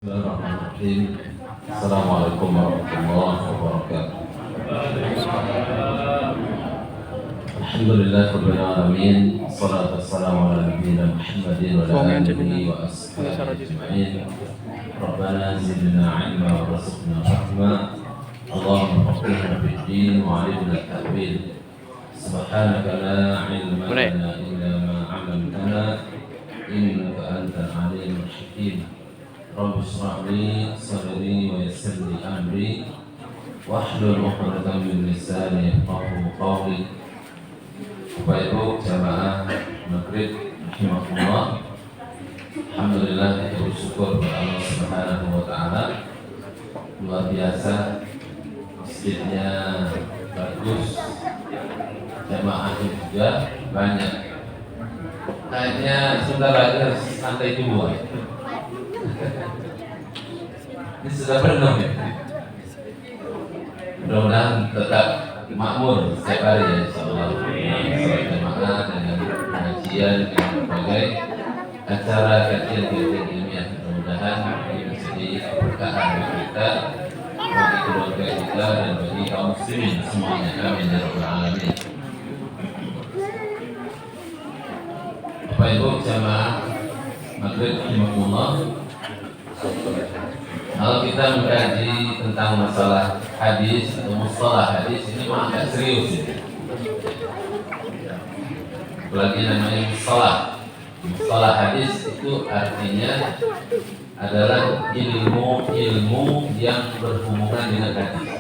Bismillahirrahmanirrahim. Assalamualaikum warahmatullahi wabarakatuh. Alhamdulillahirabbil alamin. Wassalatu wassalamu ala nabiyyina Muhammadin wa ala alihi wa ashabihi ajma'in. Rabbana zidna 'ilma warzuqna rahma. Allahumma faqihna fid din wa 'allimna at-ta'wil. Subhanaka la 'ilma lana illa ma 'allamtana innaka antal 'alimul hakim. Rabbi shrah li sadri wa yassir li amri wahlul 'uqdatam min lisani yafqahu qawli. Bapak Ibu jamaah Maghrib rahimakumullah. Alhamdulillah, kita bersyukur kepada Allah Subhanahu wa taala. Luar biasa, masjidnya bagus, jamaahnya juga banyak. Kayaknya sebentar lagi harus lantai 2. Ini sudah penuh ya. Mudah-mudahan tetap makmur setiap hari ya, insyaallah. Salat jamaah dengan pengajian dan berbagai acara kajian ilmiah. Mudah-mudahan ini menjadi keberkahan bagi kita, bagi keluarga kita dan bagi kaum muslimin semuanya. Amin ya rabbal alamin. Bapak Ibu jamaah Maghrib rahimakumullah. Kalau kita mengkaji tentang masalah hadis atau mustalah hadis, ini memang agak serius ini. Apalagi namanya mustalah. Mustalah hadis itu artinya adalah ilmu yang berhubungan dengan hadis.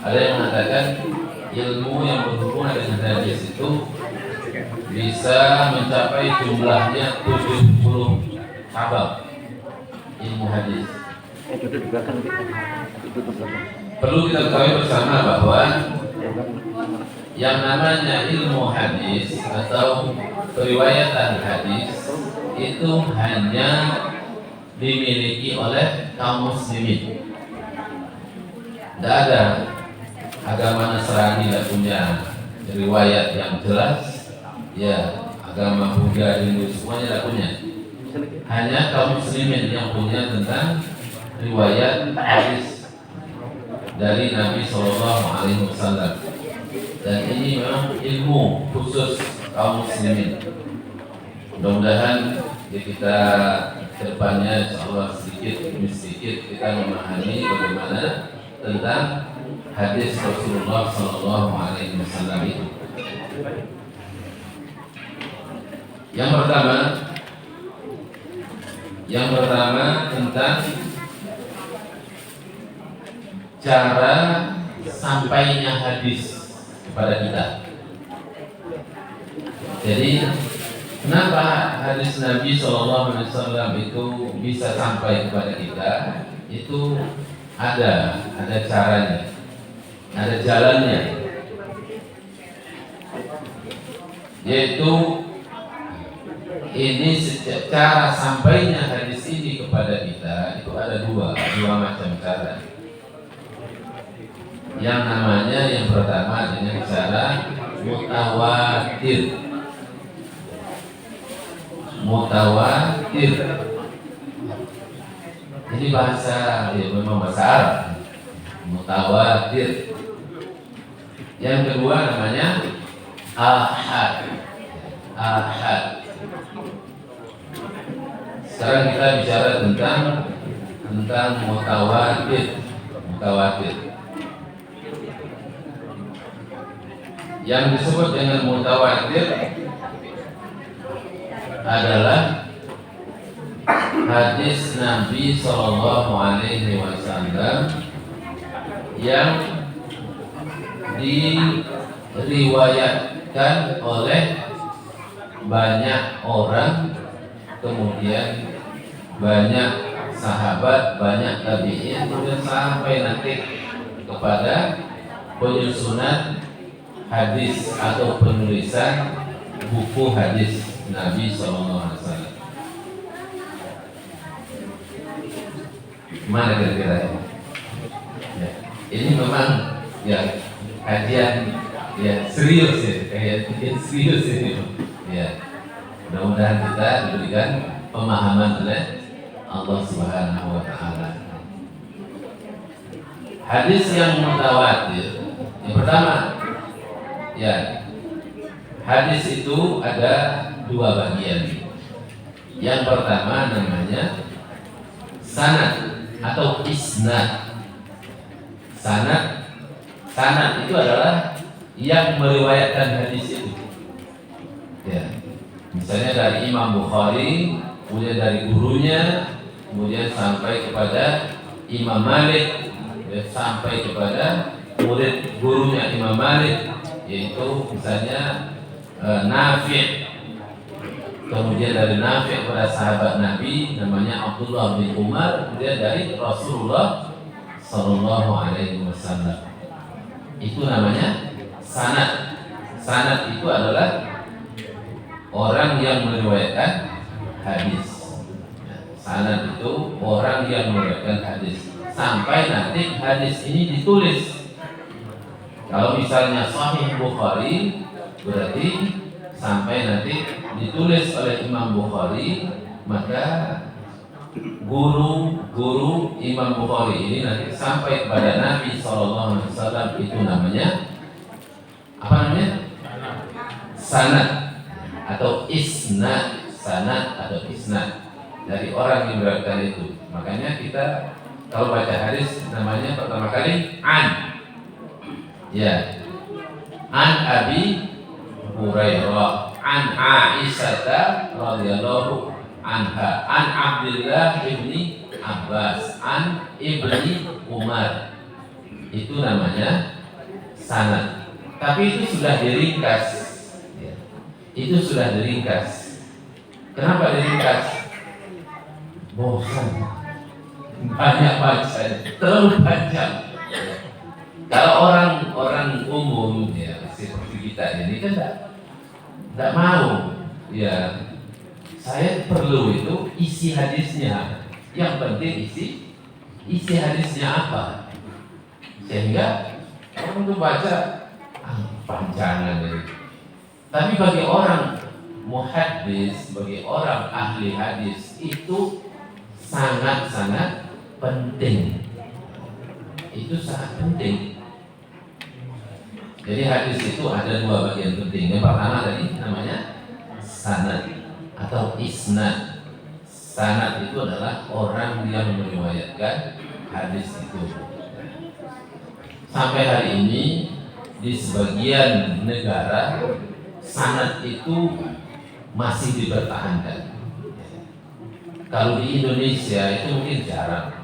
Ada yang mengatakan ilmu yang berhubungan dengan hadis itu bisa mencapai jumlahnya 70 cabang ilmu hadis. Perlu kita ketahui bersama bahwa yang namanya ilmu hadis atau periwayatan hadis itu hanya dimiliki oleh kaum muslimin. Tidak ada agama Nasrani tidak punya riwayat yang jelas, ya agama Buddha, Hindu semuanya tidak punya. Hanya kaum muslimin yang punya tentang riwayat hadis dari Nabi SAW. Dan ini memang ilmu khusus kaum muslimin. Mudah-mudahan kita kedepannya insyaallah sedikit demi sedikit kita memahami bagaimana tentang hadis Rasulullah SAW itu. Yang pertama tentang cara sampainya hadis kepada kita. Jadi kenapa hadis Nabi SAW itu bisa sampai kepada kita? Itu ada caranya, ada jalannya, yaitu ini cara sampainya hadis ini kepada kita itu ada dua macam cara. Yang namanya yang pertama dengan cara mutawatir. Ini bahasa ya memang bahasa Arab. Mutawatir. Yang kedua namanya ahad. Sekarang kita bicara tentang mutawatir. Yang disebut dengan mutawatir adalah hadis Nabi SAW yang diriwayatkan oleh banyak orang, kemudian banyak sahabat, banyak tabi'in, kemudian sampai nanti kepada penyusunan hadis atau penulisan buku hadis Nabi SAW. Mana kira-kira ya? Ini memang ya kajian ya serius ya, kayak serius ini ya. Mudah-mudahan kita diberikan pemahaman oleh Allah Subhanahu wa taala. Hadis yang mutawatir. Yang pertama, ya, hadis itu ada dua bagian. Yang pertama namanya sanad atau isnad. Sanad itu adalah yang meriwayatkan hadis itu. Ya. Misalnya dari Imam Bukhari, kemudian dari gurunya, kemudian sampai kepada Imam Malik, sampai kepada murid gurunya Imam Malik, yaitu misalnya Nafi'. Kemudian dari Nafi' kepada sahabat Nabi namanya Abdullah bin Umar, kemudian dari Rasulullah Sallallahu Alaihi Wasallam. Itu namanya sanad. Sanad itu adalah orang yang meriwayatkan hadis. Sanad itu orang yang meriwayatkan hadis sampai nanti hadis ini ditulis. Kalau misalnya Sahih Bukhari, berarti sampai nanti ditulis oleh Imam Bukhari, maka guru Imam Bukhari ini nanti sampai kepada Nabi SAW, itu namanya apa namanya? Sanad atau isnad. Sanad atau isnad dari orang yang meriwayatkan itu. Makanya kita kalau baca hadis namanya pertama kali an. Ya. An Abi Hurairah, an Aisyah radhiyallahu anha, an Abdullah ibni Abbas, an ibni Umar. Itu namanya sanad. Tapi itu sudah diringkas. Ya. Itu sudah diringkas. Kenapa diringkas? Bosan. Banyak baca, terlalu panjang. Kalau orang umum ya seperti kita ini kan tidak mau. Ya, saya perlu itu isi hadisnya. Yang penting isi hadisnya apa? Sehingga orang itu baca panjangan ini. Tapi bagi orang muhaddis, bagi orang ahli hadis itu sangat-sangat penting. Itu sangat penting. Jadi hadis itu ada dua bagian penting. Yang pertama tadi namanya sanad atau isnad. Sanad itu adalah orang yang meriwayatkan hadis itu. Sampai hari ini di sebagian negara sanad itu masih dipertahankan. Kalau di Indonesia itu mungkin jarang.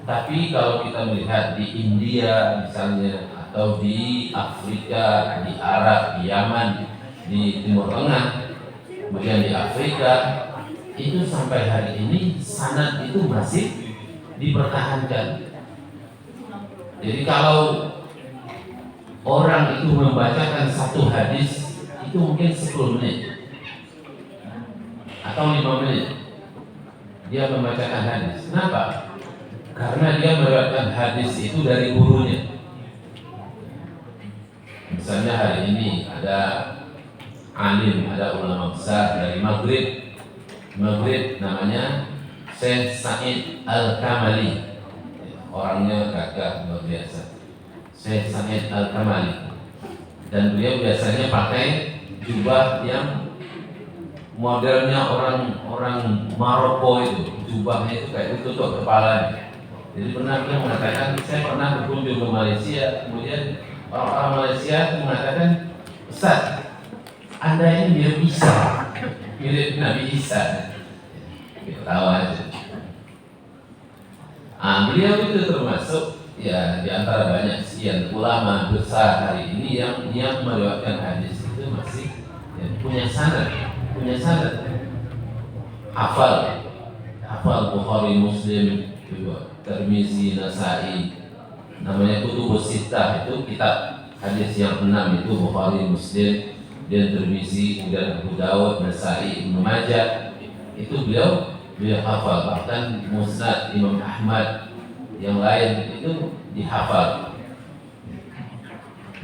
Tapi kalau kita melihat di India misalnya, atau di Afrika, di Arab, di Yaman, di Timur Tengah, kemudian di Afrika, itu sampai hari ini sanad itu masih dipertahankan. Jadi kalau orang itu membacakan satu hadis itu mungkin 10 menit atau 5 menit dia membacakan hadis. Kenapa? Karena dia meriwayatkan hadis itu dari gurunya. Misalnya hari ini ada alim, ada ulama besar dari Maghrib namanya Syekh Sa'id Al-Kamali. Orangnya gagah luar biasa, Syekh Sa'id Al-Kamali. Dan beliau biasanya pakai jubah yang modelnya orang Maroko itu, jubahnya itu kayak ditutup kepalanya. Jadi pernah beliau mengatakan, saya pernah berkunjung ke Malaysia, kemudian orang-orang Malaysia itu mengatakan, Ustaz, Anda ini mirip Nabi Isa. Kita tahu aja. Beliau itu termasuk ya di antara banyak sekian ulama besar hari ini yang meriwayatkan hadis itu masih ya, punya sanad, hafal Bukhari, Muslim, Tirmizi, Nasa'i, namanya Kutubus Sittah, itu kitab hadis yang 6 itu Bukhari, Muslim, dan Tirmizi, kemudian Abu Dawud, Nasa'i, Ibnu Majah, itu beliau hafal. Bahkan Musnad Imam Ahmad yang lain itu dihafal.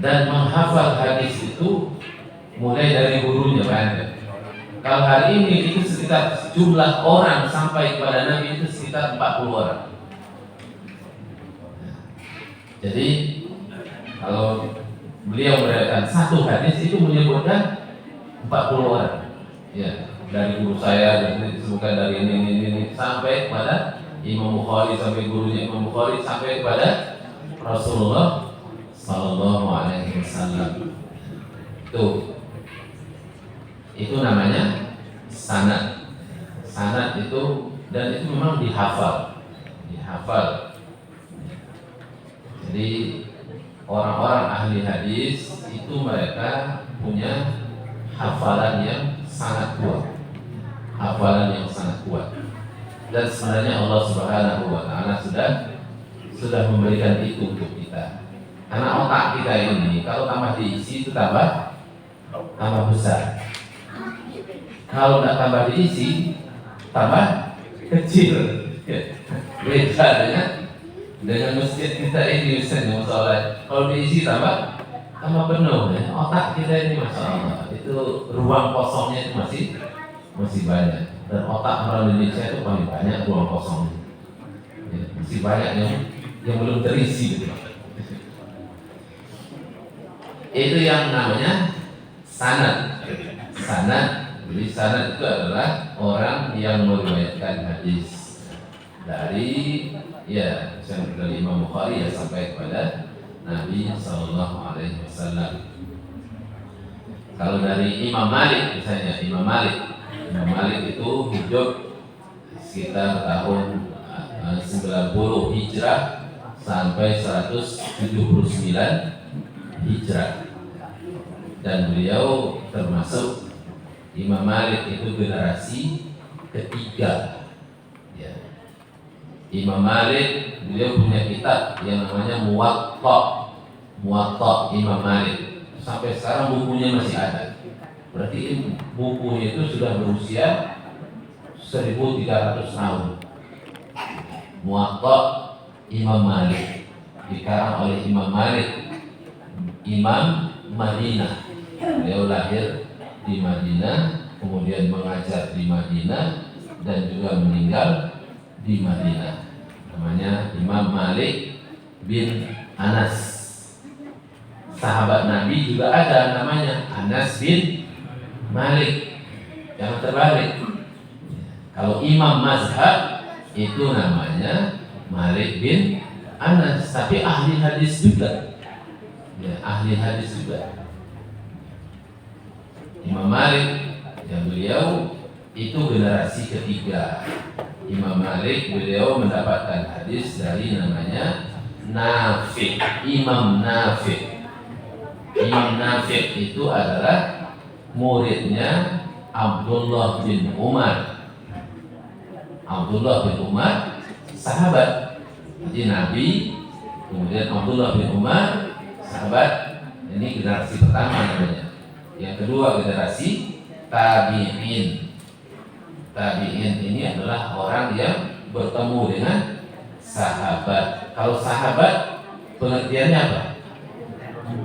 Dan menghafal hadis itu mulai dari gurunya banyak. Kalau hari ini itu sekitar jumlah orang sampai kepada Nabi itu sekitar 40 orang. Jadi kalau beliau meriwayatkan satu hadis itu menyebutkan 40 orang. Ya, dari guru saya, dari disebutkan dari ini sampai kepada Imam Bukhari, sampai gurunya Imam Bukhari, sampai kepada Rasulullah Sallallahu Alaihi Wasallam. Itu namanya sanad. Sanad itu, dan itu memang dihafal. Jadi orang-orang ahli hadis itu mereka punya hafalan yang sangat kuat. Dan sebenarnya Allah Subhanahu wa taala sudah memberikan itu untuk kita. Karena otak kita ini kalau tambah diisi itu tambah besar. Kalau tidak tambah diisi tambah kecil. Beda dengan masjid kita ini misalnya masalah. Kalau diisi tambah penuh ya. Otak kita ini masya Allah itu ruang kosongnya itu masih banyak. Dan otak orang Indonesia itu paling banyak ruang kosongnya. Ya, masih banyak yang belum terisi gitu. Itu yang namanya sanad. Jadi sanad itu adalah orang yang meriwayatkan hadis dari dari Imam Bukhari sampai kepada Nabi Sallallahu Alaihi Wasallam. Kalau dari Imam Malik misalnya, Imam Malik itu hidup sekitar tahun 90 Hijrah sampai 179 Hijrah. Dan beliau termasuk Imam Malik itu generasi ketiga. Ya. Imam Malik beliau punya kitab yang namanya Muwatta Imam Malik. Sampai sekarang bukunya masih ada. Berarti bukunya itu sudah berusia 1300 tahun. Muwatta Imam Malik dikarang oleh Imam Malik, Imam Madinah. Beliau lahir di Madinah, kemudian mengajar di Madinah dan juga meninggal di Madinah. Namanya Imam Malik bin Anas. Sahabat Nabi juga ada namanya Anas bin Malik. Jangan terbalik. Kalau imam mazhab itu namanya Malik bin Anas, tapi ahli hadis juga. Ya, ahli hadis juga. Imam Malik yang beliau itu generasi ketiga. Imam Malik beliau mendapatkan hadis dari namanya Nafi'. Imam Nafi' itu adalah muridnya Abdullah bin Umar. Abdullah bin Umar sahabat. Jadi Nabi, kemudian Abdullah bin Umar sahabat. Ini generasi pertama namanya. Yang kedua generasi tabi'in. Tabi'in ini adalah orang yang bertemu dengan sahabat. Kalau sahabat pengertiannya apa?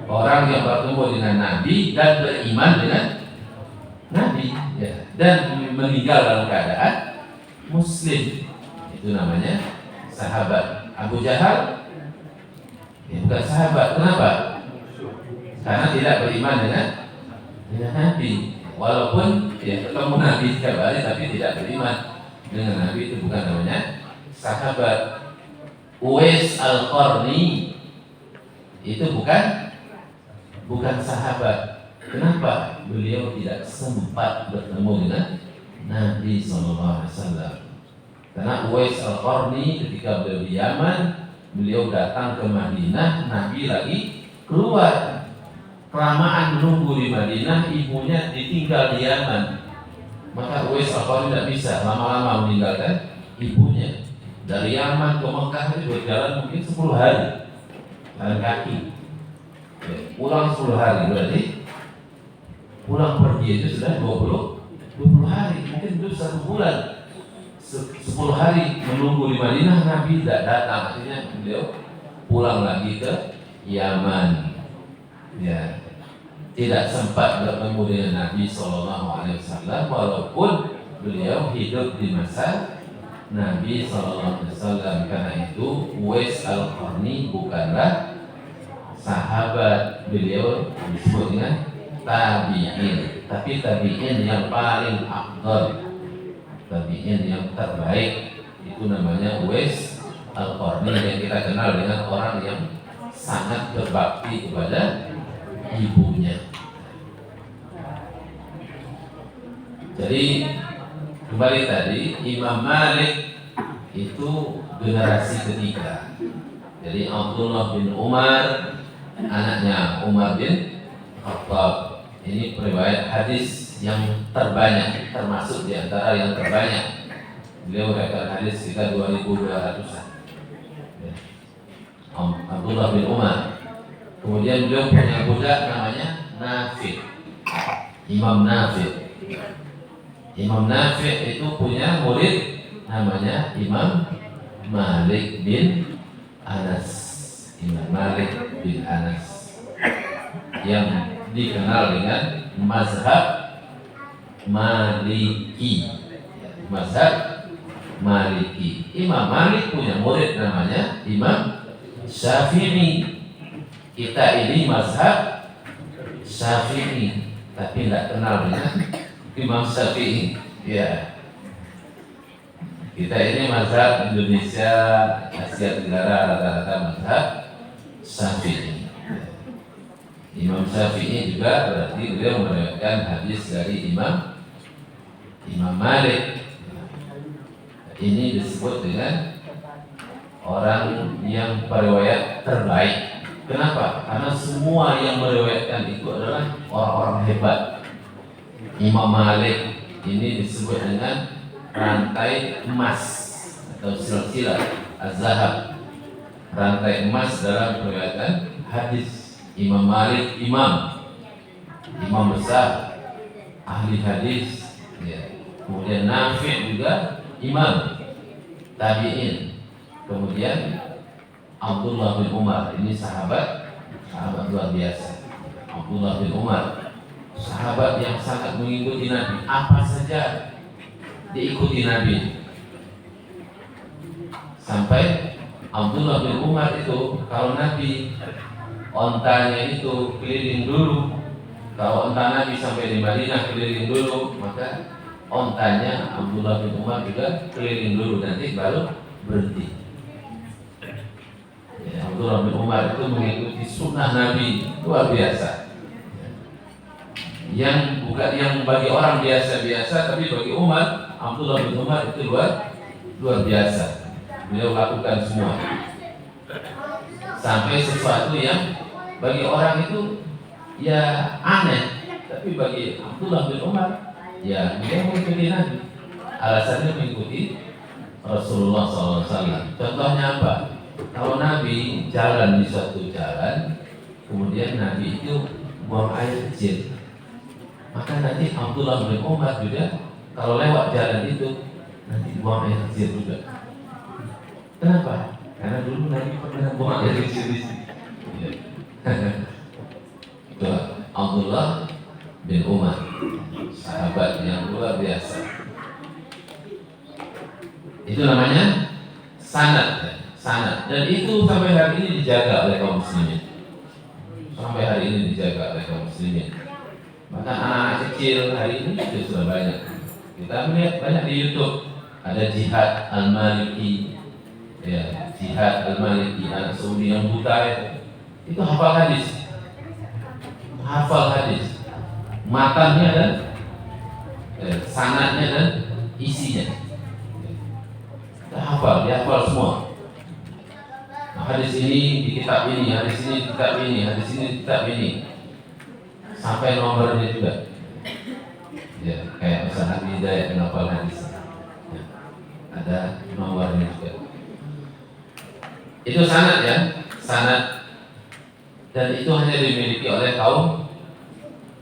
Orang yang bertemu dengan Nabi dan beriman dengan Nabi, ya, dan meninggal dalam keadaan Muslim. Itu namanya sahabat. Abu Jahal bukan sahabat. Kenapa? Karena tidak beriman dengan Nabi. Walaupun ketemu Nabi setiap hari tapi tidak beriman dengan Nabi, itu bukan namanya sahabat. Uwais Al-Qarni itu bukan sahabat. Kenapa? Beliau tidak sempat bertemu dengan Nabi SAW. Karena Uwais Al-Qarni ketika beliau di Yaman, beliau datang ke Madinah, Nabi lagi keluar. Kelamaan menunggu di Madinah, ibunya ditinggal di Yaman. Maka Uwais Al-Qarni tidak bisa lama-lama meninggalkan ibunya. Dari Yaman ke Mekah itu berjalan mungkin 10 hari jalan kaki. Pulang 10 hari, berarti pulang pergi itu sudah 20 hari, mungkin itu 1 bulan. 10 hari menunggu di Madinah, Nabi tidak datang. Akhirnya beliau pulang lagi ke Yaman. Ya. tidak sempat bertemu dengan Nabi SAW, walaupun beliau hidup di masa Nabi SAW. Karena itu Uwais Al-Qarni bukanlah sahabat, beliau disebut dengan tabi'in, tapi tabi'in yang paling afdal, tabi'in yang terbaik, itu namanya Uwais Al-Qarni, yang kita kenal dengan orang yang sangat berbakti kepada ibunya. Jadi kembali tadi, Imam Malik itu generasi ketiga. Jadi Abdullah bin Umar, anaknya Umar bin Khattab, ini periwayat hadis yang terbanyak, termasuk di antara yang terbanyak. Beliau meriwayatkan hadis sekitar 2.200-an. Abdullah bin Umar. Kemudian beliau punya budak namanya Nafi', Imam Nafi'. Imam Nafi' itu punya murid namanya Imam Malik bin Anas. Imam Malik bin Anas yang dikenal dengan mazhab Maliki. Mazhab Maliki. Imam Malik punya murid namanya Imam Syafi'i. Kita ini mazhab Syafi'i, tapi tidak kenal dengan Imam Syafi'i. Ya. Kita ini mazhab Indonesia, Asia Tenggara, rata-rata mazhab Syafi'i. Imam Syafi'i juga berarti beliau meriwayatkan hadis dari Imam Malik. Ini disebut dengan orang yang periwayat terbaik. Kenapa? Karena semua yang meriwayatkan itu adalah orang-orang hebat. Imam Malik ini disebut dengan rantai emas atau silsilah az-zahab, rantai emas dalam periwayatan hadis. Imam Malik imam besar, ahli hadis, ya. Kemudian Nafi' juga imam tabi'in. Kemudian Abdullah bin Umar, ini sahabat luar biasa. Abdullah bin Umar, sahabat yang sangat mengikuti Nabi, apa saja diikuti Nabi. Sampai Abdullah bin Umar itu kalau Nabi ontanya itu keliling dulu, kalau onta Nabi sampai di Madinah keliling dulu, maka ontanya Abdullah bin Umar juga keliling dulu, nanti baru berhenti. Ya, Abdullah bin Umar itu mengikuti sunnah Nabi luar biasa. Yang bukan yang bagi orang biasa-biasa, tapi bagi Umar, Abdullah bin Umar itu luar biasa. Beliau lakukan semua. Sampai sesuatu yang bagi orang itu ya aneh, tapi bagi Abdullah bin Umar ya dia mengikuti Nabi. Alasannya mengikuti Rasulullah SAW. Contohnya apa? Kalau Nabi jalan di suatu jalan, kemudian Nabi itu buang air kecil, maka nanti Abdullah bin Umar juga kalau lewat jalan itu nanti buang air kecil juga. Kenapa? Karena dulu Nabi pernah buang air kecil di sini. Itu Abdullah bin Umar, sahabat yang luar biasa. Itu namanya sanad. Dan itu sampai hari ini dijaga oleh kaum muslimin. Sampai hari ini dijaga oleh kaum muslimin. Maka anak-anak kecil hari ini itu sudah banyak. Kita melihat banyak di YouTube, ada Jihad Al-Maliki, ya, Jihad Al-Maliki, anak Saudi yang buta itu hafal hadis, matanya dan sanadnya dan isinya. Dihafal semua. Nah, hadis ini di kitab ini, hadis ini di kitab ini, hadis ini di kitab ini, sampai nomornya juga. Ya, kayak Ustaz Hidayat menghafal hadis. Ya, ada nomornya juga. Itu sanad ya, sanad. Dan itu hanya dimiliki oleh kaum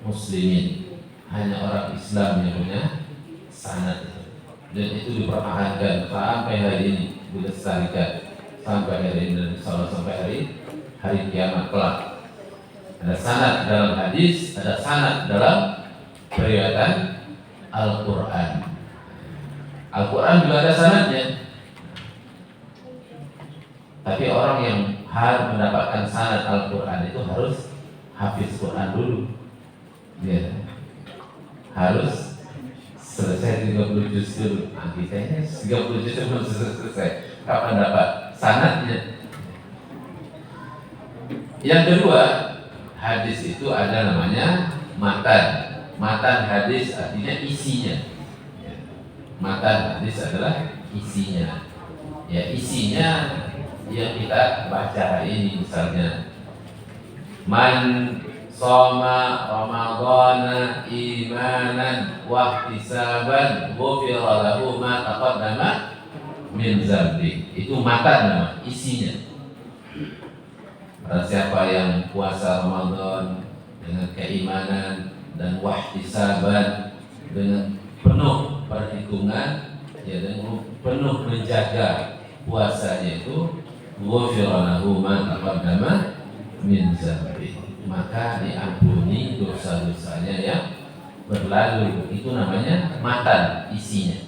muslimin. Hanya orang Islam yang punya sanad. Dan itu dipertahankan sampai hari ini, dilestarikan sampai hari ini, dan insyaallah sampai hari kiamat kelak. Ada sanad dalam hadis, ada sanad dalam periwayatan Al-Quran. Al-Quran juga ada sanadnya. Tapi orang yang harus mendapatkan sanad Al-Quran itu harus hafiz Quran dulu. Ya. Harus selesai 30 juz dulu. Nah, kita ini 30 juz belum selesai. Kapan dapat sanadnya? Yang kedua, hadis itu ada namanya matan. Matan hadis artinya isinya. Matan hadis adalah isinya. Ya, isinya yang kita baca hari ini misalnya, man shoma ramadhana imanan wa ihtisaban ghufira lahu ma taqaddama min dzambi. Itu matan nama, isinya. Barang siapa yang puasa Ramadan dengan keimanan dan wahtisaban, dengan penuh perhitungan, ya, dengan penuh menjaga puasanya itu, ghufira lahu ma taqaddama min dzambi, maka diampuni dosa-dosanya yang berlalu. Itu namanya matan, isinya.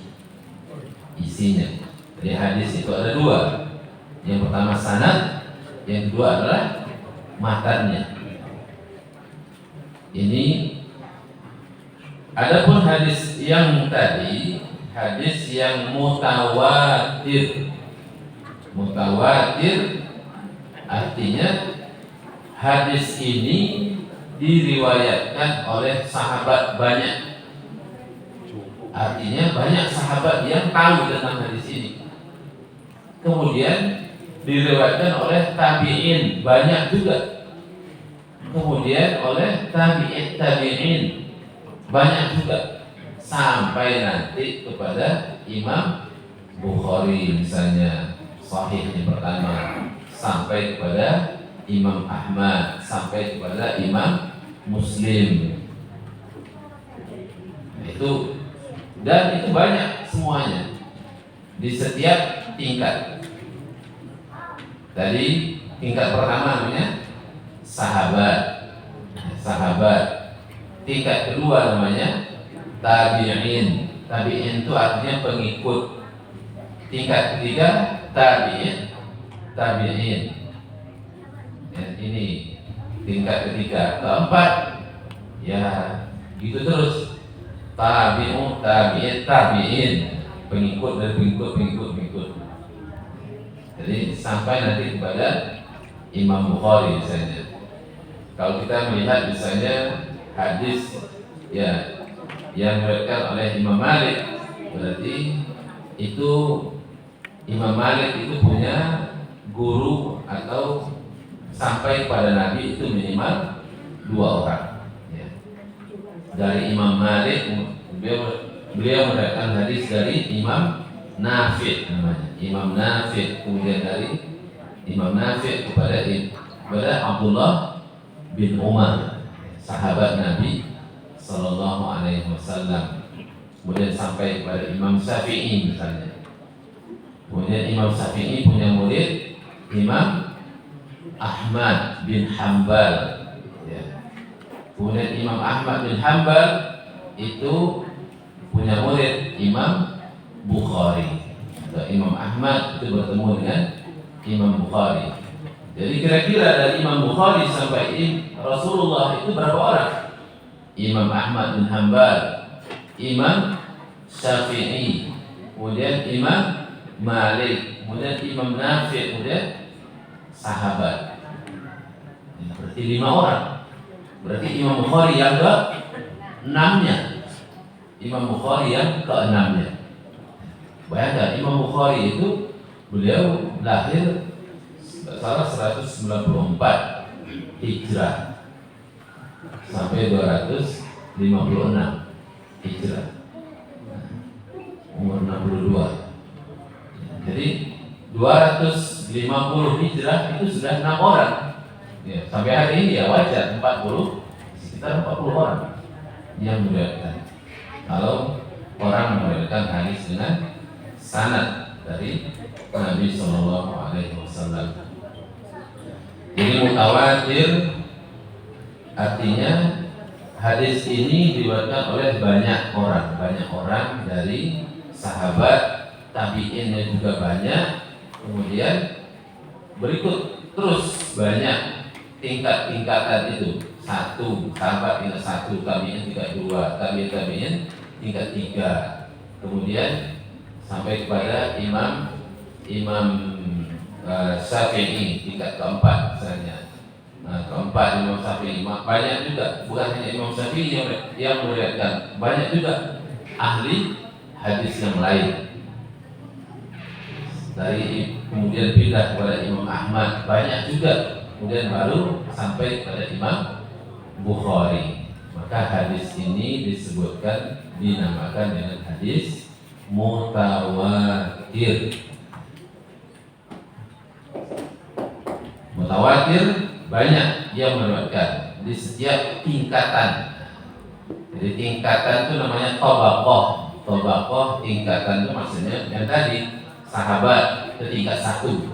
Isinya. Jadi hadis itu ada dua. Yang pertama sanad, yang kedua adalah matannya. Ini adapun hadis yang tadi, hadis yang mutawatir. Mutawatir artinya hadis ini diriwayatkan oleh sahabat banyak. Artinya banyak sahabat yang tahu tentang hadis ini. Kemudian diriwayatkan oleh tabi'in banyak juga. Kemudian oleh tabi'in banyak juga, sampai nanti kepada Imam Bukhari misalnya, sahih yang pertama, sampai kepada Imam Ahmad, sampai kepada Imam Muslim. Itu, dan itu banyak semuanya di setiap tingkat. Tadi tingkat pertama namanya sahabat. Tingkat kedua namanya tabi'in. Tabi'in itu artinya pengikut. Tingkat ketiga tabi'in. Dan ini tingkat ketiga. Keempat, ya gitu terus. Tabi'in. Pengikut dan pengikut. Jadi sampai nanti kepada Imam Bukhari misalnya. Kalau kita melihat misalnya hadis ya yang diriwayatkan oleh Imam Malik, berarti itu Imam Malik itu punya guru atau sampai pada Nabi itu minimal 2 orang. Ya. Dari Imam Malik, beliau meriwayatkan hadis dari Imam Nafi' namanya, Imam Nafi'. Kemudian dari Imam Nafi' kepada Abdullah bin Umar, sahabat Nabi Sallallahu Alaihi Wasallam. Kemudian sampai kepada Imam Syafi'i misalnya. Kemudian Imam Syafi'i punya murid Imam Ahmad bin Hanbal. Ya. Kemudian Imam Ahmad bin Hanbal itu punya murid Imam Bukhari. Imam Ahmad itu bertemu dengan Imam Bukhari. Jadi kira-kira dari Imam Bukhari sampai Rasulullah itu berapa orang? Imam Ahmad bin Hanbal, Imam Syafi'i, kemudian Imam Malik, kemudian Imam Nafi', kemudian sahabat. Berarti 5 orang. Berarti Imam Bukhari yang ke-6-nya. Imam Bukhari yang ke-6-nya. Bayangkan Imam Bukhari itu beliau lahir salah 194 Hijrah sampai 256 Hijrah, umur 62. Jadi 250 Hijrah itu sudah 6 orang. Ya, sampai hari ini ya wajar 40, sekitar 40 orang yang meriwayatkan. Kalau orang meriwayatkan hadis dengan sanad dari Nabi Sallallahu Alaihi Wasallam. Jadi mutawatir Artinya hadis ini diriwayatkan oleh banyak orang dari sahabat, tabi'innya juga banyak. Kemudian berikut terus banyak tingkat-tingkatan itu. Satu, sahabat tingkat satu, tabi'in tingkat dua, tabi'in tingkat tiga. Kemudian sampai kepada Imam Syafi'i tingkat keempat misalnya. Nah, keempat Imam Syafi'i banyak juga, bukan hanya Imam Syafi'i yang meriwayatkan, banyak juga ahli hadis yang lain. Dari kemudian pindah kepada Imam Ahmad, banyak juga. Kemudian baru sampai kepada Imam Bukhari. Maka hadis ini dinamakan dengan hadis mutawatir. Mutawatir banyak yang meriwayatkan di setiap tingkatan. Jadi tingkatan itu namanya tabaqah. Tabaqah tingkatan itu maksudnya yang tadi sahabat ke tingkat satu,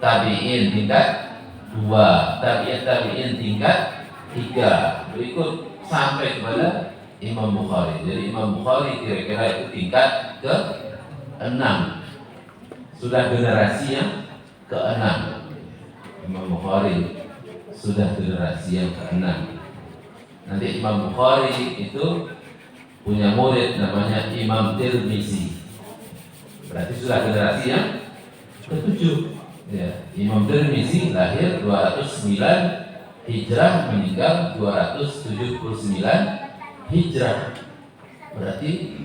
tabi'in tingkat dua, tabi'in tingkat tiga, berikut sampai kepada Imam Bukhari. Jadi Imam Bukhari kira-kira itu tingkat ke 6, sudah generasi yang ke-6. Imam Bukhari sudah generasi yang ke-6. Nanti Imam Bukhari itu punya murid namanya Imam Tirmizi, berarti sudah generasi yang ke-7. Ya, Imam Tirmizi lahir 209 Hijrah, meninggal 279 Hijrah, berarti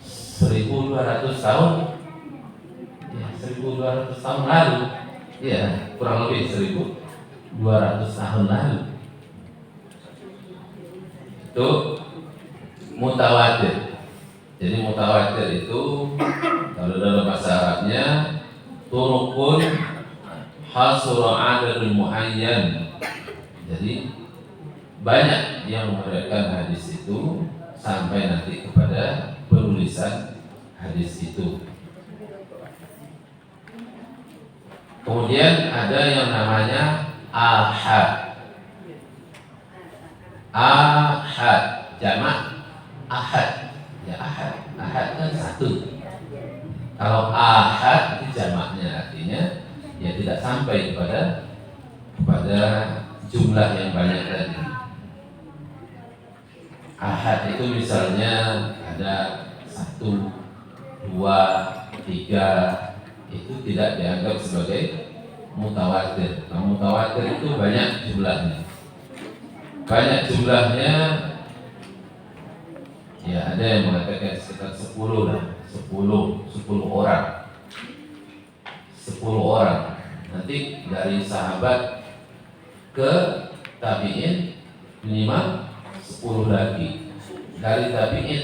1200 tahun. Ya, 1200 tahun lalu. Ya, kurang lebih 1200 tahun lalu. Itu mutawatir. Jadi mutawatir itu kalau dalam bahasa Arabnya turukun hasura adadul muayyan. Jadi banyak yang meriwayatkan hadis itu sampai nanti kepada penulisan hadis itu. Kemudian ada yang namanya ahad. Ahad jamak ahad. Ya ahad kan satu. Kalau ahad itu jamaknya, artinya ya tidak sampai kepada jumlah yang banyak tadi. Ahad itu misalnya ada 1, 2, 3, itu tidak dianggap sebagai mutawatir. Nah, mutawatir itu banyak jumlahnya. Banyak jumlahnya, ya ada yang mengatakan sekitar 10 lah, 10 orang. 10 orang. Nanti dari sahabat ke tabi'in minimal 10 lagi. Dari tabi'in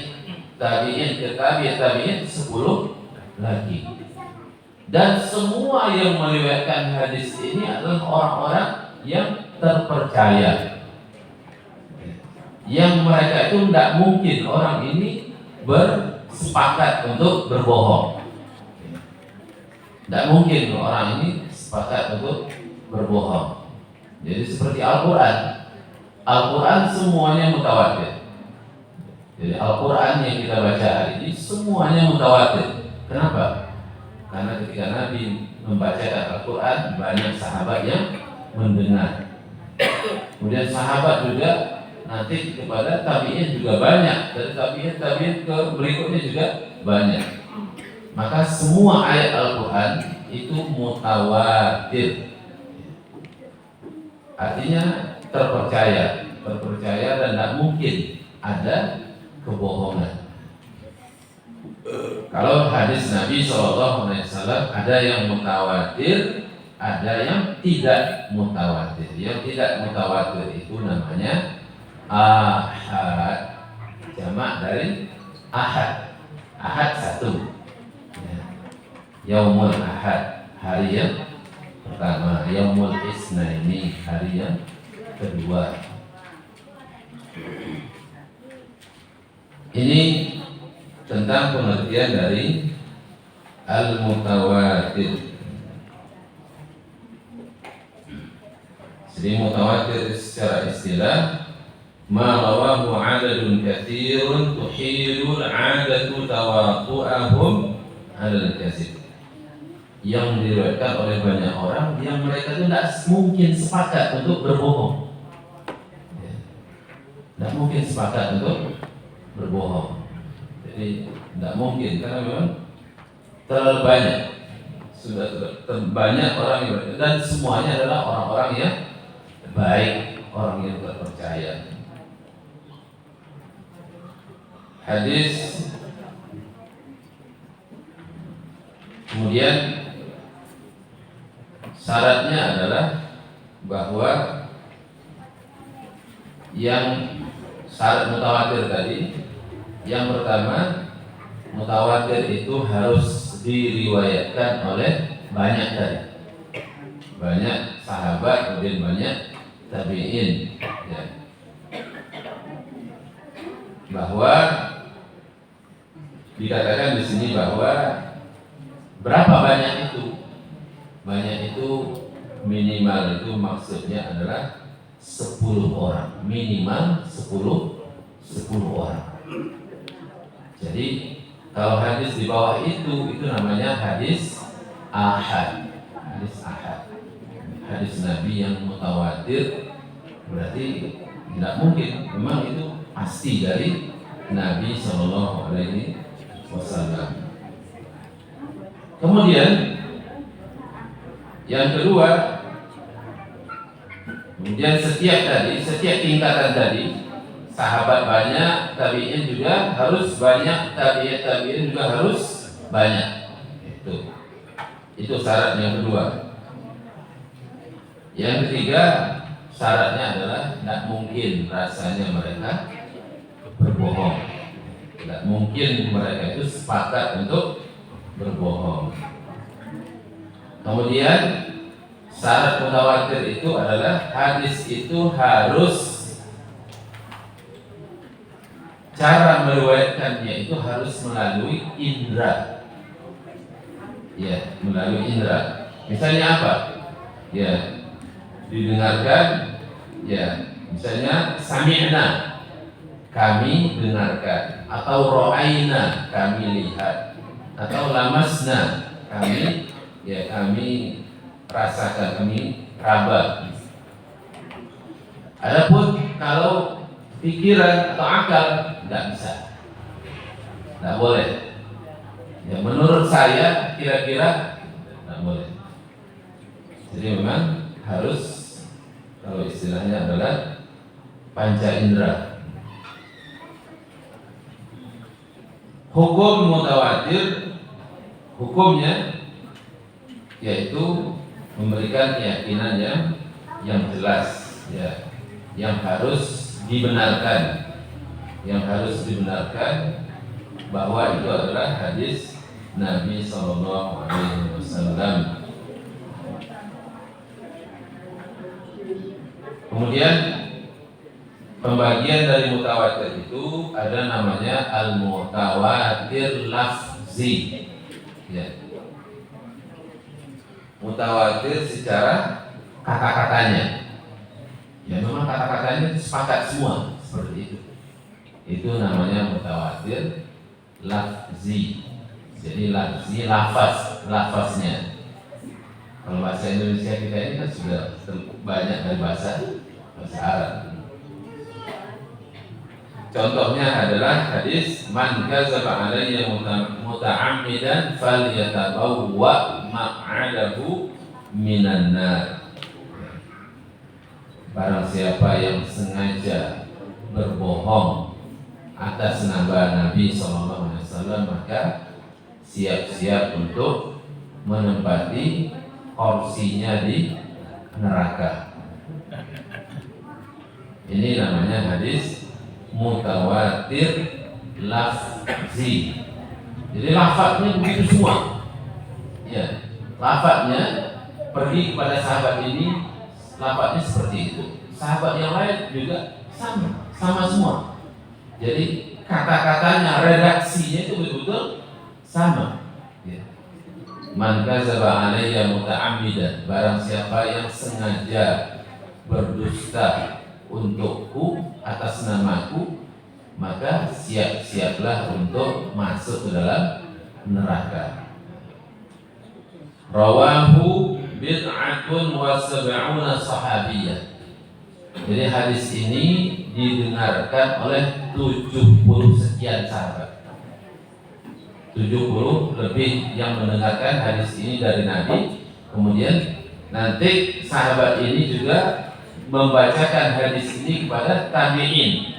ke tabi'in 10 lagi. Dan semua yang meriwayatkan hadis ini adalah orang-orang yang terpercaya. Yang mereka itu tidak mungkin orang ini bersepakat untuk berbohong. Tidak mungkin orang ini sepakat untuk berbohong. Jadi seperti Al-Quran. Al-Quran semuanya mutawatir. Jadi Al-Quran yang kita baca hari ini semuanya mutawatir. Kenapa? Karena ketika Nabi membacakan Al-Quran, banyak sahabat yang mendengar. Kemudian sahabat juga nanti kepada tabi'in juga banyak. Dari tabi'in ke berikutnya juga banyak. Maka semua ayat Al-Quran itu mutawatir. Artinya terpercaya dan tidak mungkin ada kebohongan. Kalau hadis Nabi SAW ada yang mutawatir, ada yang tidak mutawatir. Yang tidak mutawatir itu namanya ahad, jamak dari ahad. Ahad satu. Yaumul ahad, hari yang pertama. Yaumul isnaini, hari yang kedua. Ini tentang pengertian dari al-mutawatir. Jadi mutawatir secara istilah ma rawahu 'adadun katsirun tuhilul 'adatu tawaqu'ahum 'alal kadzib. Yang diriwayatkan oleh banyak orang yang mereka itu tidak mungkin sepakat untuk berbohong. Tidak mungkin sepakat untuk berbohong. Jadi tidak mungkin karena memang terlalu banyak, sudah banyak orang yang dan semuanya adalah orang-orang yang baik, orang yang terpercaya. Hadis kemudian syaratnya adalah bahwa yang syarat mutawatir tadi, yang pertama mutawatir itu harus diriwayatkan oleh banyak sahabat, kemudian banyak tabi'in, ya. Bahwa dikatakan di sini bahwa berapa banyak itu? Banyak itu minimal itu maksudnya adalah 10 orang, minimal 10 orang. Jadi kalau hadis di bawah itu namanya hadis ahad. Hadis Nabi yang mutawatir berarti tidak mungkin, memang itu pasti dari Nabi Shallallahu Alaihi Wasallam. Kemudian yang kedua, kemudian setiap tingkatan tadi, sahabat banyak, tabi'in juga harus banyak, tabi'in juga harus banyak. Itu syarat yang kedua. Yang ketiga, syaratnya adalah tidak mungkin rasanya mereka berbohong. Tidak mungkin mereka itu sepakat untuk berbohong. Kemudian syarat mutawatir itu adalah hadis itu harus, cara meriwayatkannya itu harus melalui indra. Ya, melalui indra. Misalnya apa? Ya, didengarkan, ya, misalnya sami'na, kami dengarkan, atau ro'aina, kami lihat, atau lamasna, kami rasakan, kami raba. Adapun kalau pikiran atau akal tidak bisa, tidak boleh. Ya, menurut saya kira-kira tidak boleh. Jadi memang harus, kalau istilahnya adalah panca indera. Hukum mutawatir, hukumnya yaitu memberikan keyakinan yang jelas, ya, yang harus dibenarkan, bahwa itu adalah hadis Nabi Sallallahu Alaihi Wasallam. Kemudian pembagian dari mutawatir itu ada namanya al-mutawatir lafzi, ya. Mutawatir secara kata-katanya, ya memang kata-katanya sepakat semua seperti itu. Itu namanya mutawatir lafzi. Jadi lafzi, lafaznya. Kalau bahasa Indonesia kita ini kan sudah banyak dari bahasa Arab. Contohnya adalah hadis man kadzaba alayya muta'ammidan falyatabawwa maq'adahu minan nar. Barang siapa yang sengaja berbohong atas nama Nabi SAW, maka siap-siap untuk menempati porsinya di neraka. Ini namanya hadis mutawatir lafzi. Jadi lafadznya begitu semua. Ya, lafadznya pergi kepada sahabat ini, lafadznya seperti itu. Sahabat yang lain juga sama semua. Jadi kata-katanya, redaksinya itu betul-betul sama. Ya. Man kadzaba alayya muta'ammidan, barang siapa yang sengaja berdusta untukku atas namaku, maka siap-siaplah untuk masuk ke dalam neraka. Rawahu bid'atun wa sab'una sahabiyah. Jadi hadis ini didengarkan oleh 70 sekian sahabat. 70 lebih yang mendengarkan hadis ini dari Nabi. Kemudian nanti sahabat ini juga membacakan hadis ini kepada tabi'in.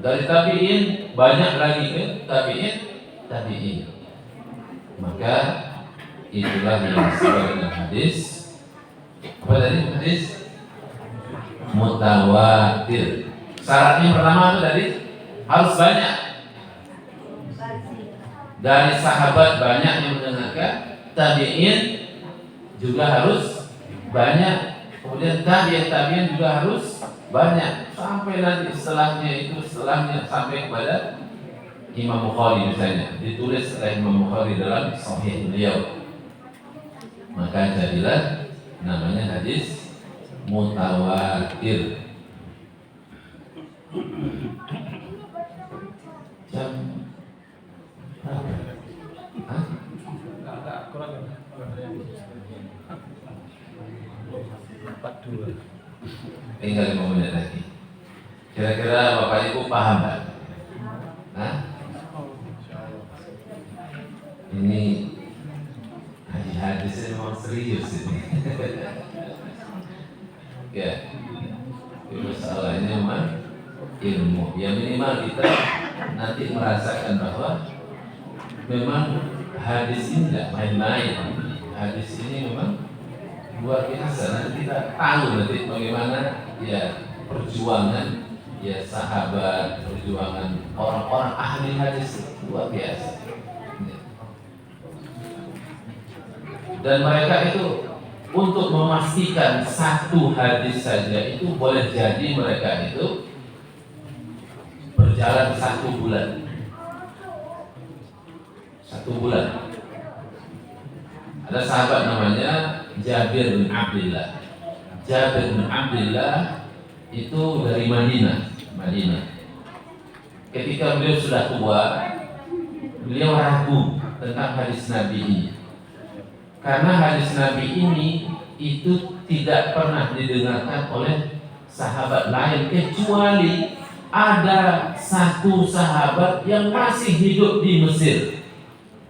Dari tabi'in banyak lagi ke tabi'in. Maka itulah yang disebut dengan hadis apa tadi? Hadis mutawatir. Syaratnya pertama itu tadi harus banyak. Dari sahabat banyak yang mendengarkan, tabi'in juga harus banyak. Kemudian tabi'in juga harus banyak. Sampai nanti setelahnya sampai kepada Imam Bukhari misalnya, ditulis oleh Imam Bukhari dalam Sahih beliau. Maka jadilah namanya hadis mutawatir. Jam berapa? Hah? Kurang 42. Tinggal 5 menit lagi. Kira-kira Bapak Ibu paham tak? Hah? Ini hadis memang serius ini. Ya, masalah ini memang ilmu. Ya minimal kita nanti merasakan bahwa memang hadis ini tidak main-main. Hadis ini memang luar biasa. Nanti kita tahu nanti bagaimana ya perjuangan ya sahabat, perjuangan orang-orang ahli hadis luar biasa. Dan mereka itu untuk memastikan satu hadis saja itu boleh jadi mereka itu berjalan 1 bulan. 1 bulan. Ada sahabat namanya Jabir bin Abdullah. Jabir bin Abdullah itu dari Madinah. Ketika beliau sudah tua, beliau ragu tentang hadis Nabi ini. Karena hadis Nabi ini itu tidak pernah didengarkan oleh sahabat lain kecuali ada satu sahabat yang masih hidup di Mesir,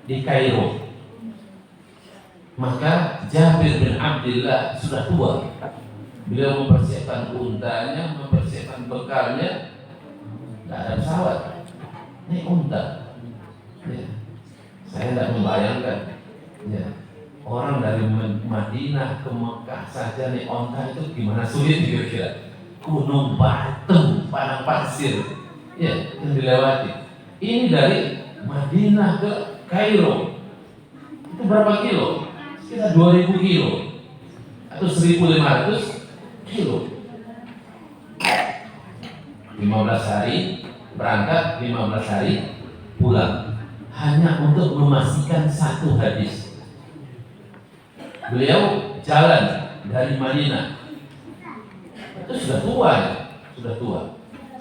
di Kairo. Maka Jabir bin Abdullah sudah tua. Beliau mempersiapkan untanya, mempersiapkan bekalnya. Tidak ada pesawat, ini unta. Ya. Saya tidak membayangkan. Ya. Orang dari Madinah ke Mekah saja nih onta itu gimana sulit kira-kira. Gunung batu, padang pasir, ya yang dilewati. Ini dari Madinah ke Kairo itu berapa kilo? Sekitar 2000 kilo atau 1500 kilo. 15 hari berangkat, 15 hari pulang, hanya untuk memastikan satu hadis. Beliau jalan dari Madinah. Itu sudah tua ya, sudah tua.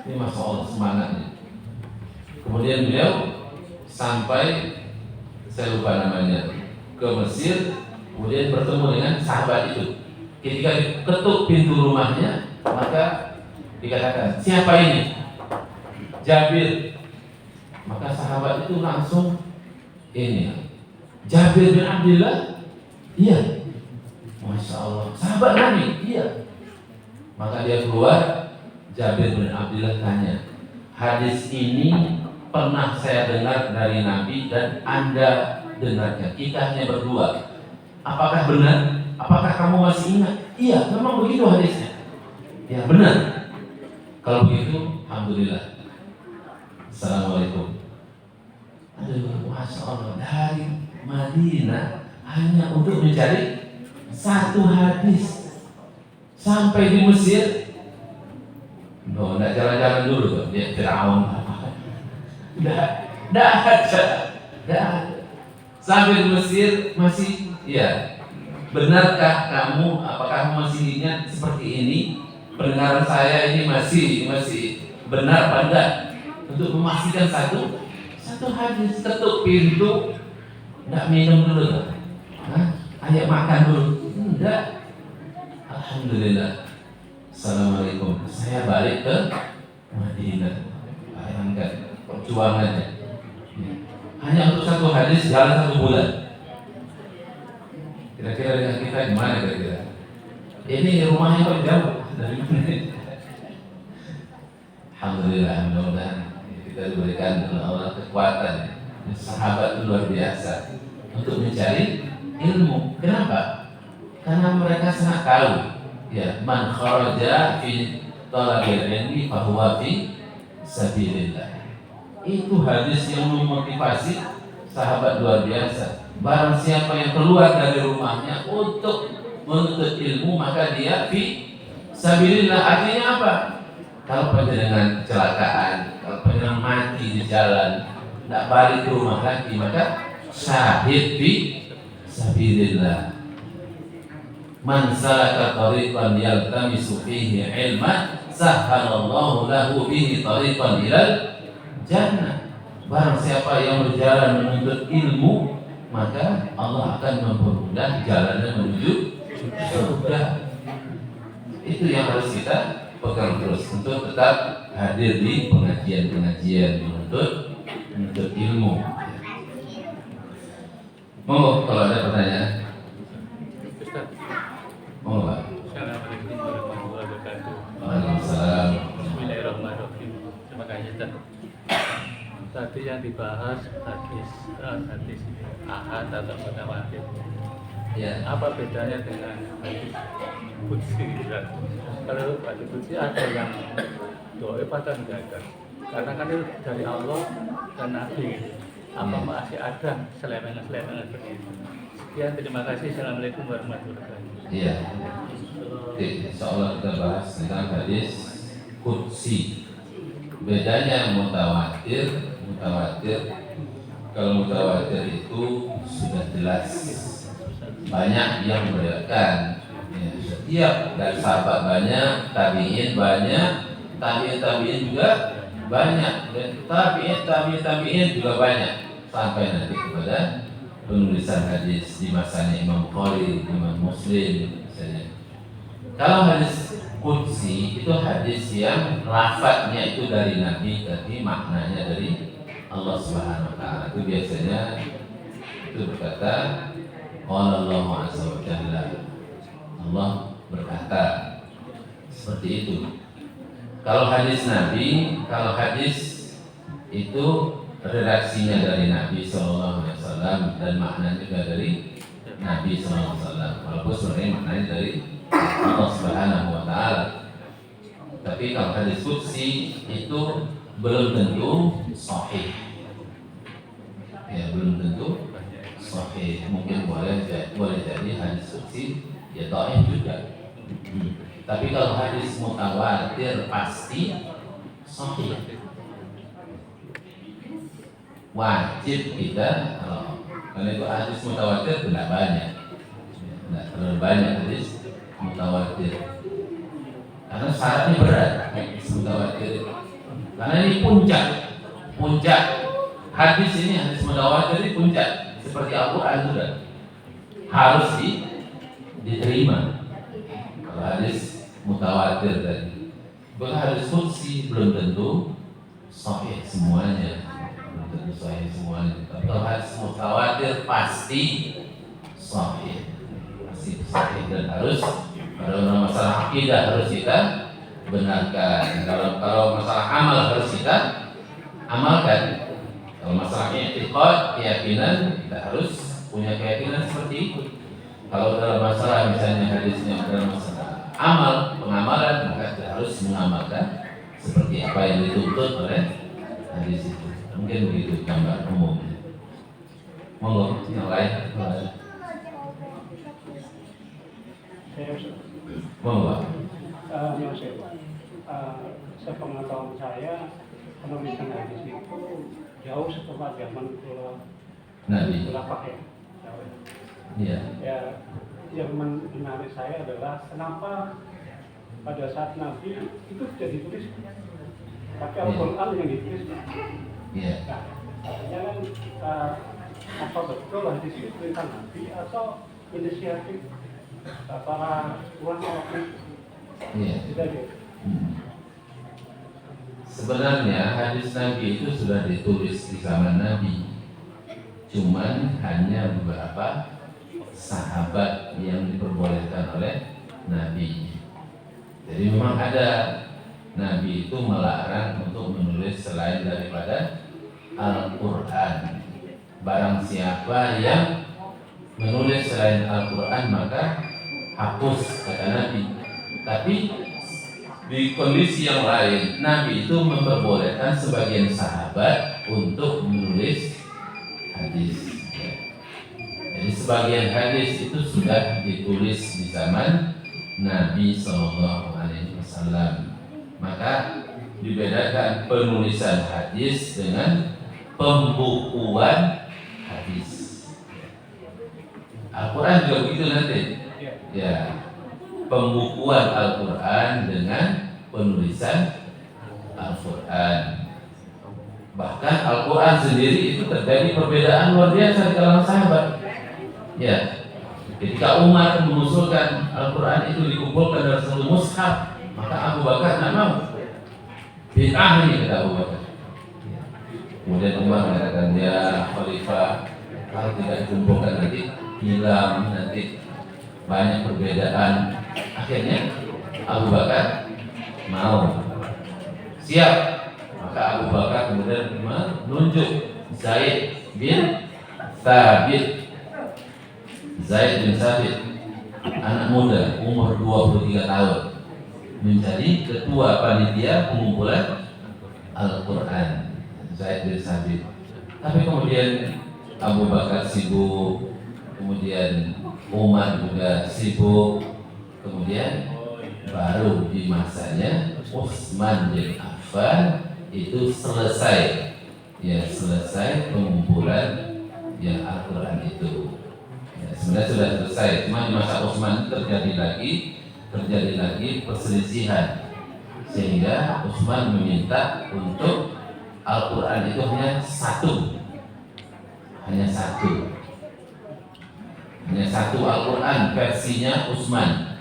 Ini Masya Allah semangatnya. Kemudian beliau sampai, saya lupa namanya, ke Mesir. Kemudian bertemu dengan sahabat itu. Ketika diketuk pintu rumahnya, maka dikatakan, siapa ini? Jabir. Maka sahabat itu langsung ini, Jabir bin Abdullah. Iya. Masya Allah, sahabat Nabi, iya. Maka dia keluar, Jabir bin Abdullah tanya, hadis ini pernah saya dengar dari Nabi dan Anda dengarkan, kita hanya berdua. Apakah benar? Apakah kamu masih ingat? Iya, memang begitu hadisnya. Ya benar. Kalau begitu, alhamdulillah. Assalamualaikum. Aduh, Masya Allah, dari Madinah hanya untuk mencari satu hadis sampai di Mesir. Nggak jalan-jalan dulu tuh, dia Firaun apa? Nggak ada. Sampai di Mesir masih, ya. Benarkah kamu? Apakah kamu masih ingat seperti ini? pendengaran saya ini masih benar apa enggak, untuk memastikan satu hadis, ketuk pintu, enggak minum dulu, ayo makan dulu, enggak. Alhamdulillah, assalamualaikum, saya balik ke Madinah. Bayangkan perjuangannya, hanya untuk satu hadis jalan 1 bulan. Kira-kira dengan kita gimana kira-kira? Ini rumahnya kok jauh dari mana? Alhamdulillah, mudah-mudahan kita diberikan oleh Allah kekuatan. Sahabat itu luar biasa untuk mencari ilmu. Kenapa? Karena mereka sangat tahu, ya, man kharaja fi talabil ilmi fa huwa fi sabilillah. Itu hadis yang memotivasi sahabat luar biasa. Barang siapa yang keluar dari rumahnya untuk menuntut ilmu, maka dia fi sabilillah. Artinya apa? Kalau panjenengan kecelakaan, kalau panjenengan mati di jalan, tidak balik ke rumah lagi, maka syahid fi sabilillah. Man salaka tariqan yaltamisu fihi ilman sahhalallahu lahu bihi tariqan ilal jannah. Barang siapa yang berjalan menuntut ilmu, maka Allah akan mempermudah jalannya menuju surga. Itu yang harus kita pegang terus untuk tetap hadir di pengajian menuntut ilmu. Mau kalau ada pertanyaan? Mau Pak? Assalamualaikum warahmatullahi wabarakatuh. Waalaikumsalam. Bismillahirrahmanirrahim. Terima kasih Ustaz. Tadi yang dibahas hadis ahad atau mutawatir. Ya. Apa bedanya dengan hadis qudsi? Kalau hadis qudsi ada yang dhaif atau enggak ada? Karena kan itu dari Allah dan Nabi. Apa masih ada selewengan seperti itu? Sekian, terima kasih. Assalamualaikum warahmatullahi wabarakatuh. Iya. Insyaallah kita bahas tentang hadis qudsi. Bedanya mutawatir. Kalau mutawatir itu sudah jelas, banyak yang meriwayatkan. Ya, setiap dari sahabat banyak, tabi'in banyak, tabi'in juga banyak, dan tabi'in juga banyak, sampai nanti kepada penulisan hadis di masanya Imam Bukhari, Imam Muslim misalnya. Kalau hadis qudsi itu hadis yang lafadznya itu dari Nabi, tapi maknanya dari Allah Subhanahu wa taala. Itu biasanya itu berkata qala Allahu azza wa jalla. Allah berkata seperti itu. Kalau hadis Nabi, kalau hadis itu redaksinya dari Nabi sallallahu alaihi wasallam dan maknanya juga dari Nabi sallallahu alaihi wasallam. Walaupun sebenarnya maknanya dari Allah Subhanahu wa taala. Tapi kalau hadis qudsi itu belum tentu sahih. Ya, belum tentu sahih. Mungkin boleh jadi hadis qudsi ya dhaif juga. Tapi kalau hadis mutawatir pasti sahih. Wajib kita, karena itu hadis mutawatir tidak banyak. Tidak terlalu banyak hadis mutawatir. Karena syaratnya berat hadis mutawatir. Karena ini puncak hadis ini, hadis mutawatir ini puncak, seperti Al-Quran juga harus diterima. Kalau hadis mutawatir tadi, bahkan hadis qudsi belum tentu sahih semuanya, Tapi kalau hadis mutawatir pasti sahih, dan harus pada masalah akidah harus kita benarkan. Kalau masalah amal harus kita amalkan. Kalau masalah i'tiqad, keyakinan, kita harus punya keyakinan seperti itu. Kalau dalam masalah misalnya hadisnya dalam masalah amal, pengamalan, maka kita harus mengamalkan seperti apa yang dituntut oleh hadis itu. Mungkin begitu gambar umum. Monggo yang lain. Monggo. Sepengetahuan saya, penulisan hadis itu jauh setelah zaman Nabi. Khulafah ya. Iya. Ya, yang menarik saya adalah kenapa pada saat Nabi itu sudah ditulis, tapi Al-Quran yang ditulis. Iya. Nah, artinya kan apa betul hadis itu perintah Nabi atau inisiatif para ulama waktu itu? Iya. Tidak ada. Sebenarnya hadis Nabi itu sudah ditulis di zaman Nabi, cuman hanya beberapa sahabat yang diperbolehkan oleh Nabi. Jadi memang ada, Nabi itu melarang untuk menulis selain daripada Al-Quran. Barang siapa yang menulis selain Al-Quran maka hapus, kata Nabi. Tapi di kondisi yang lain, Nabi itu memperbolehkan sebagian sahabat untuk menulis hadis. Jadi sebagian hadis itu sudah ditulis di zaman Nabi SAW. Maka dibedakan penulisan hadis dengan pembukuan hadis. Al-Quran juga begitu nanti. Ya, pembukuan Al-Quran dengan penulisan Al-Quran. Bahkan Al-Quran sendiri itu terjadi perbedaan luar biasa di kalangan sahabat. Ya, ketika Umar mengusulkan Al-Quran itu dikumpulkan dalam satu mushaf, maka Abu Bakar tidak mau. Bid'ah ini, kata Abu Bakar. Kemudian Umar mengatakan, ya Khalifah, kalau tidak dikumpulkan nanti hilang, nanti banyak perbedaan. Akhirnya Abu Bakar mau, siap. Maka Abu Bakar kemudian menunjuk Zaid bin Thabit. Zaid bin Thabit, anak muda umur 23 tahun, menjadi ketua panitia pengumpulan Al-Quran. Zaid bin Thabit. Tapi kemudian Abu Bakar sibuk, kemudian Umar juga sibuk, kemudian baru di masanya Utsman bin Affan itu selesai, ya selesai pengumpulan yang Al-Quran itu. Ya, sebenarnya sudah selesai, cuma di masa Utsman terjadi lagi perselisihan, sehingga Utsman meminta untuk Al-Quran itu hanya satu Al-Quran versinya Utsman,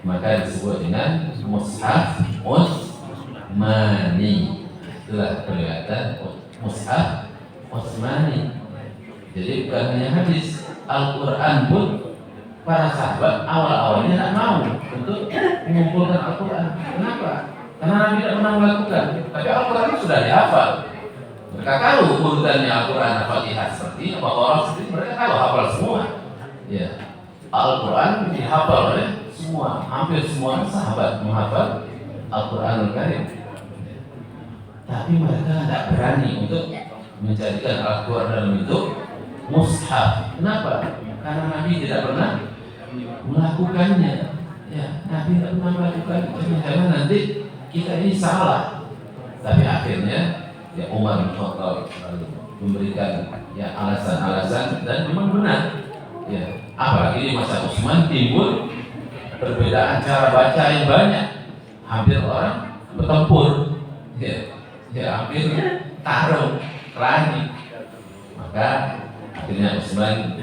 maka disebut dengan Mushaf Utsmani. Itulah kelihatan Mushaf Utsmani. Jadi bukan hanya hadis, Al-Quran pun para sahabat awal-awalnya tidak mau untuk mengumpulkan Al-Quran. Kenapa? Karena Nabi tidak pernah melakukan. Tapi Al-Quran itu sudah dihafal. Mereka tahu urutannya Al-Quran, Al-Fatihah seperti Al-Baqarah seperti, mereka tahu, hafal semua. Ya, Al-Quran dihafal oleh semua, hampir semua sahabat menghafal Al-Quranul Karim. Tapi mereka tidak berani untuk menjadikan Al-Quran dalam bentuk mushaf. Kenapa? Karena Nabi tidak pernah melakukannya. Ya, Nabi tidak pernah melakukan. Jangan nanti kita ini salah. Tapi akhirnya ya Umar bin Khattab memberikan ya alasan-alasan dan memang benar. Ya, apalagi di masa Utsman timbul perbedaan cara baca yang banyak. Hampir orang bertempur. Ya hampir tarung, kelahi. Maka akhirnya Utsman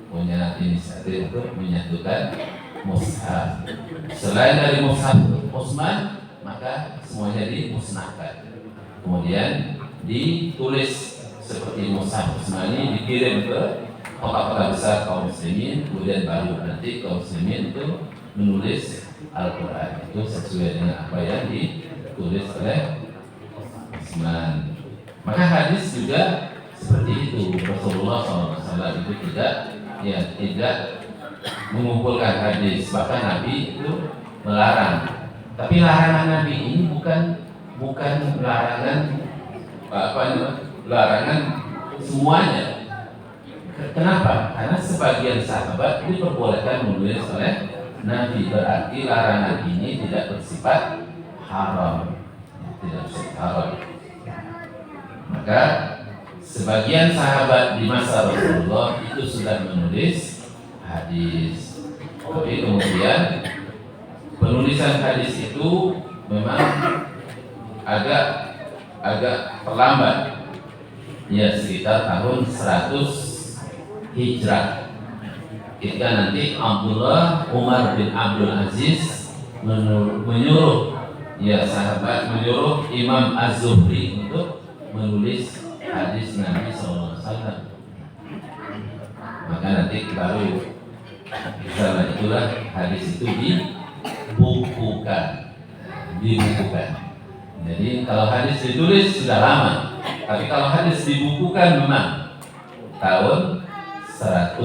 punya inisiatif untuk menyatukan mushaf. Selain dari mushaf Utsman, maka semuanya dimusnahkan. Kemudian ditulis seperti mushaf Utsmani, dikirim ke kota-kota besar kaum muslimin. Kemudian baru nanti kaum muslimin itu menulis Al-Quran itu sesuai dengan apa yang ditulis oleh Utsman. Maka hadis juga seperti itu. Rasulullah SAW itu tidak mengumpulkan hadis, bahkan Nabi itu melarang. Tapi larangan Nabi ini bukan larangan semuanya. Kenapa? Karena sebagian sahabat diperbolehkan menulis oleh Nabi, berarti larangan ini tidak bersifat haram, tidak bersifat haram. Maka sebagian sahabat di masa Rasulullah itu sudah menulis hadis, tapi kemudian penulisan hadis itu memang agak terlambat. Ya, sekitar tahun 100 Hijrah. Ketika nanti Abdullah Umar bin Abdul Aziz menyuruh menyuruh Imam Az-Zuhri untuk menulis hadis Nabi SAW. Maka nanti baru zaman itulah hadis itu dibukukan. Jadi kalau hadis ditulis sudah lama, tapi kalau hadis dibukukan memang tahun 100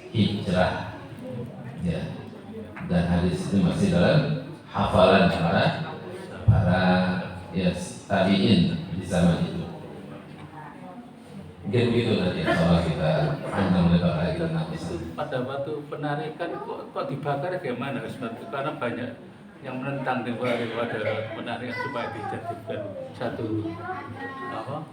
Hijrah. Ya. Dan hadis itu masih dalam hafalan para tabi'in di zaman itu. Mungkin begitu nanti kalau kita panjang lebar lagi tentang itu pada waktu penarikan kok dibakar gimana Ustaz? Karena banyak yang menentang daripada penarikan supaya dijadikan satu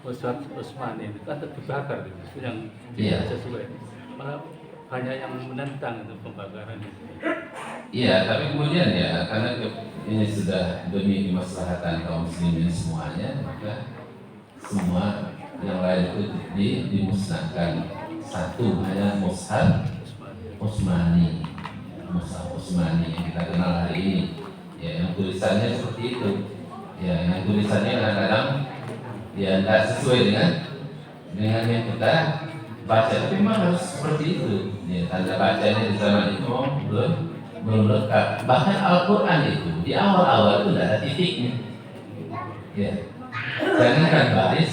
Ustaz Utsmani itu kan dibakar itu yang tidak sesuai. Malah banyak yang menentang itu pembakaran itu. Iya, tapi kemudian ya karena ini sudah demi kemaslahatan kaum muslimin semuanya, maka semua yang lain itu dimusnahkan. Satu hanya Mushaf Utsmani yang kita kenal hari ini. Ya, yang tulisannya seperti itu. Ya, yang tulisannya kadang-kadang ya tidak sesuai dengan yang kita baca. Tapi memang harus seperti itu. Ya, tanda bacanya di zaman itu belum lengkap. Bahkan Al-Quran itu di awal-awal itu tidak ada titiknya. Ya, jangankan baris,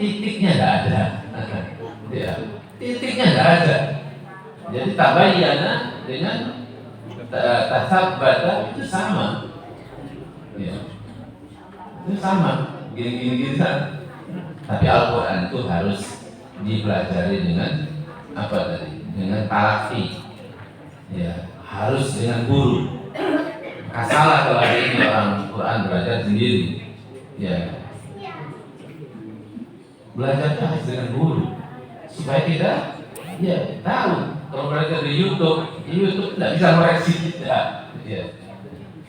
titiknya tidak ada. Ya, titiknya tidak ada. Jadi tabayyana dengan tasabbata itu sama. Ya, itu sama. Gini kan. Tapi Al-Quran itu harus dipelajari dengan apa tadi? Dengan talaqi. Ya, harus dengan guru. Salah kalau hari ini orang Quran belajar sendiri. Ya, belajarnya harus dengan guru supaya kita tahu. Kalau belajar di YouTube tidak bisa koreksi kita. Ya.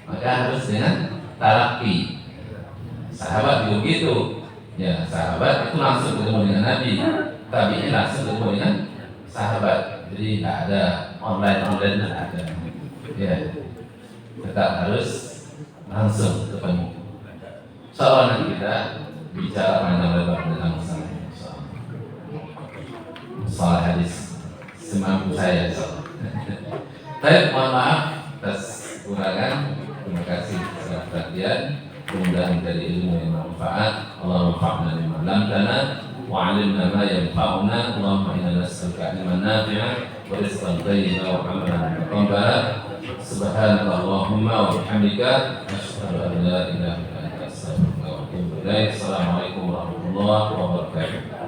Maka harus dengan talaqi. Sahabat juga gitu. Ya, sahabat itu langsung ketemu dengan Nabi. Tabi'in langsung ketemu dengan sahabat. Jadi tidak ada online tidak ada. Ya, tetap harus langsung ketemu. Soalnya nanti kita bicara panjang lebar tentang masalah hadis semampu saya. Baik, mohon maaf atas kekurangan. Terima kasih atas perhatian. Mudah-mudahan menjadi ilmu yang bermanfaat. Allahumma fa'alna bima 'allamtana wa 'allimna ma yanfa'una. Allahumma inna nas'aluka ilman nafi'an wa rizqan thayyiban wa 'amalan mutaqabbala. Subhanakallahumma wa bihamdika asyhadu an la ilaha illa anta astaghfiruka wa atubu ilaik. Assalamualaikum warahmatullahi wabarakatuh.